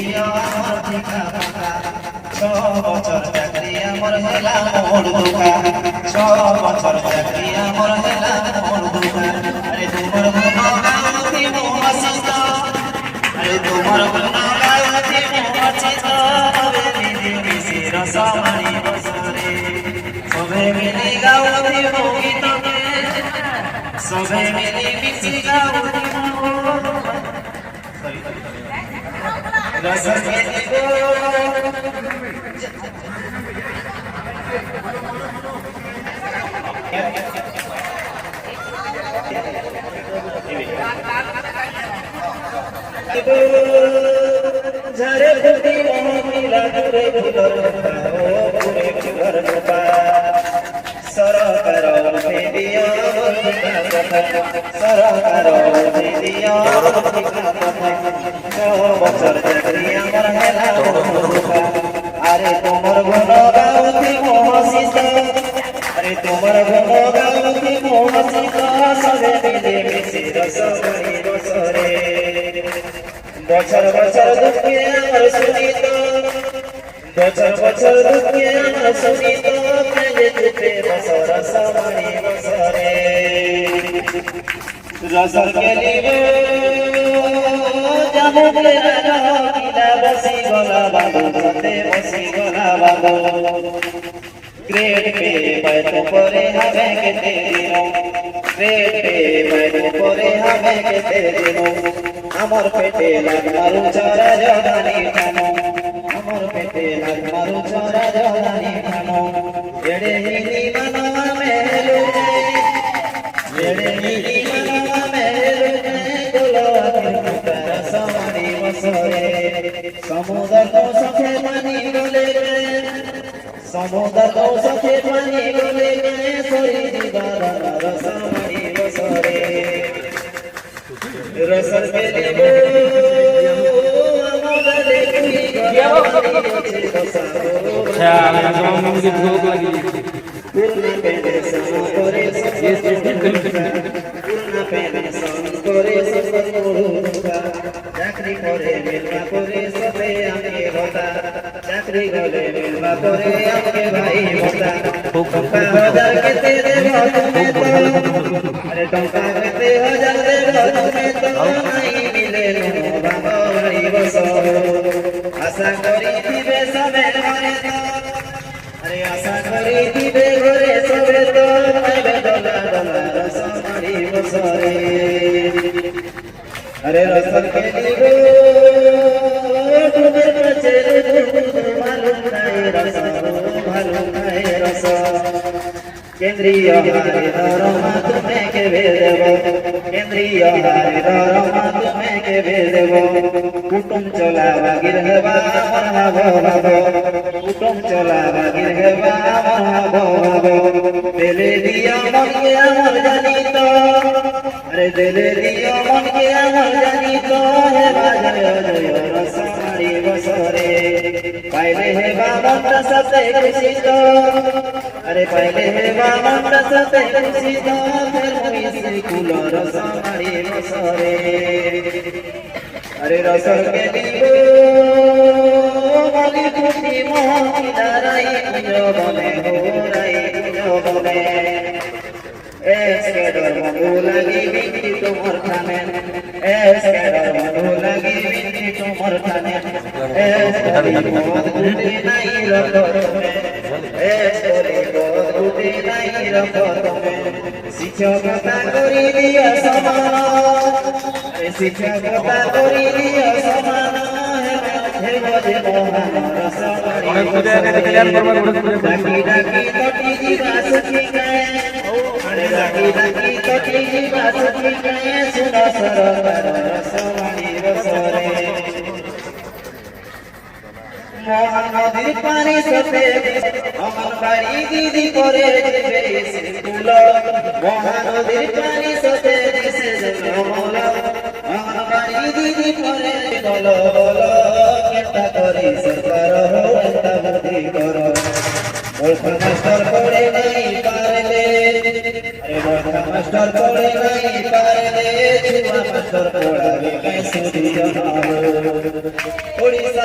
দিও আমার ঠিকা ফাঁকা 6 বছর চাকরি আমার হেলা মোর দুকা 6 বছর চাকরি আমার হেলা মোর দুকা আরে তোমার গুণগানতি মোহাসিত আরে তোমার গুণগানতি মোহাসিত সবে মিলি মিশি রসমানি বসরে সবে মিলি গাওতি গীতকে সবে মিলি মিশি গাওতি रसर के दिगो झरे फुटी मिला दूरे फुलर पूरे फुलर पा सरकार पे दिया सरकार पे दिया বছর চাকরি আমার হেলা আরে তোমার গুণ গাওতি মোহসিত আরে তোমার গুণ গাওতি মোহসিত সবে মিলে মিশি রসমানি বসরে বছর বছর দুঃখে আমার শুনিত বছর বছর দুঃখে আমার শুনিত প্রেমে দুঃখে বছর রসমানি বসরে রসর কে লিবে জামুকে রানা কিলা বসি গলা বাঁধো সাথে বসি গলা বাঁধো ग्रेड पे मैं तो परे हमें के तेरी नो ग्रेड पे मैं तो परे हमें के तेरी नो अमर पेटे लग मारू चरा जवानी ठानो अमर पेटे लग मारू चरा जवानी ठानो एड़े ही मनवा में लुटे एड़े ही मनवा में लुटे गोलवा के पुकार सवारी बसरे समुद्र तो सफेद पानी गले समुद्र तो सफेद पानी गले सोरी दीवार रसमानी बसरे रसर के लिबो अमोदले कुई पूर्ण पेने सम करे पूर्ण पेने सम करे सफर मुरुका चाकरी करे मिलवा करे सबे आके होता चाकरी गले मिलवा करे आके भाई होता टंका हजार के तेरे हाथ में तो अरे टंका के हजार दे हाथ में तो नहीं मिले नो बाबा भाई बसो आशा करी दिबे सबे घरे तो अरे आशा करी दिबे घरे सबे तो पाइबे डला डला रसमानी बसरे अरे रसर के लिबो तुम्हें बचेरे मालूम नहीं रस मालूम नहीं रस केंद्रीय हारे दरमा तुम्हें के भेदेव केंद्रीय हारे दरमा तुम्हें के भेदेव कुटुम चलावा गिरहवा मरहबो हबो कुटुम चलावा गिरहवा मरहबो हबो दिले दिया मन के अमर जानी तो अरे दिले दिया मन के अमर जानी तो है बाजय जय रसमानी बसरे पहले है बामन सते खुशी तो अरे पहले है बामन सते खुशी तो फिर हुई से कुलो रसमानी बसरे अरे रसर के लिबो मली कुटी मोही दाराई कुंजो बने हो राई कुंजो बने ऐसे डर मधु लगी बिंदी तुमर खाने ऐसे डर मधु लगी बिंदी तुमर खाने ऐसे बहुत गुटी नहीं रखो तुम्हें ऐसे बहुत गुटी नहीं रखो तुम्हें शिक्षकता करी दिया समान शिक्षकता करी दिया समान हे बजे मोहन रसमानी डाकी डाकी तटी जीवा सुखी गए डाकी डाकी तटी जीवा सुखी गए सुना सरकार रसमानी बसरे मोहन नदी पानी सफेद अमन बाड़ी दीदी करे स्कूल मोहन नदी पानी सफेद से जमल अमन बाड़ी दीदी करे बोलो बोलो केता करी सरकार हो एता बुद्धि करो मूर्ख मास्टर पढ़े नहीं पारले अरे मूर्ख मास्टर पढ़े नहीं पारले छुआ मास्टर पढ़ावे कैसे दिया हो ओडिशा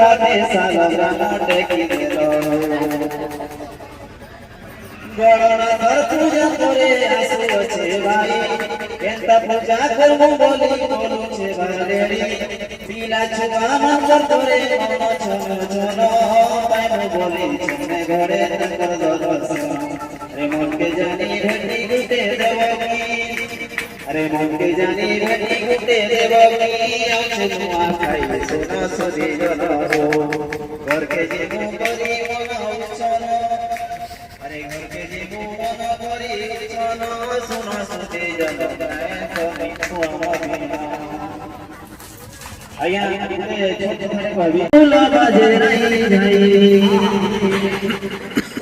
भाते सालग्राम टेकी देलो गणना धर पूजा करे आसु छे भाई केंता पूजा करमु बोली बोलू छे भालेरी पीला छुआ मंत्र करे मन छन छन पाइमु बोली छने घरे नकर दर्शन रे मन के जानी भेटी गुटे देवकी अरे मन के जानी भेटी गुटे देवकी छुआ खाई सोना सदी जलो घर के जीवु करी मन उचन अरे घर के जीवु मन करी उचन सोना सदी जलो कमी छुआ बिना आया छोटे छोटे भाभी फूला बाजे नहीं जाई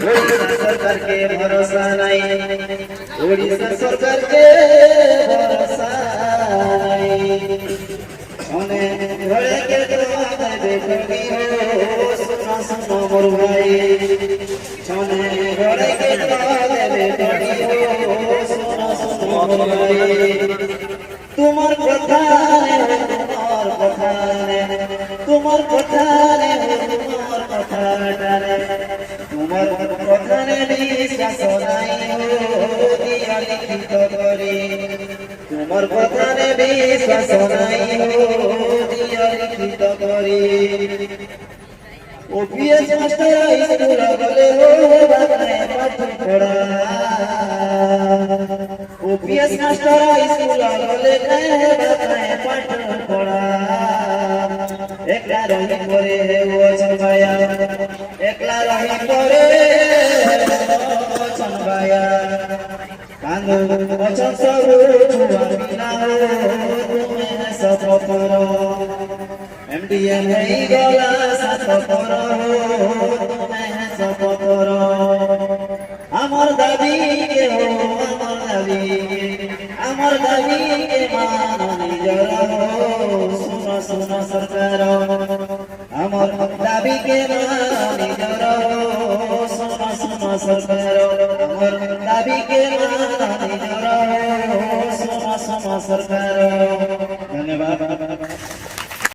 ओडिशा सरकार के भरोसा नहीं ओडिशा सरकार के भरोसा नहीं सोने घरे के द्वार देखनी हो सुना सुना मोर भाई सोने घरे के द्वार देखनी हो सुना सुना मोर भाई तुम्हार कथा तुम्हार कथा তোমার কথানে বিশ্বাস নাই দিয়া লিখিত করি তোমার কথানে বিশ্বাস নাই দিয়া লিখিত করি ওপিএস মাস্টার স্কুল গলে হো বাগানে পাঠ পড়া ওপিএস মাস্টার স্কুল গলে বাগানে পাঠ পড়া একলা রহি করে ওজন ভায়া একলা রহি করে ওজন ভায়া কান্দু ওজন সবু ছুয়া মিলা তুমি সত করো এমডিএম হই গলা সাত করো তুমি সত করো আমার দাবি কে হো আমার দাবি কে মানো নিজর सुनो सुनो सरकार আমার দাবি কে মানো নিজর सुनो सुनो सरकार আমার দাবি কে মানো নিজর सुनो सुनो सरकार धन्यवाद।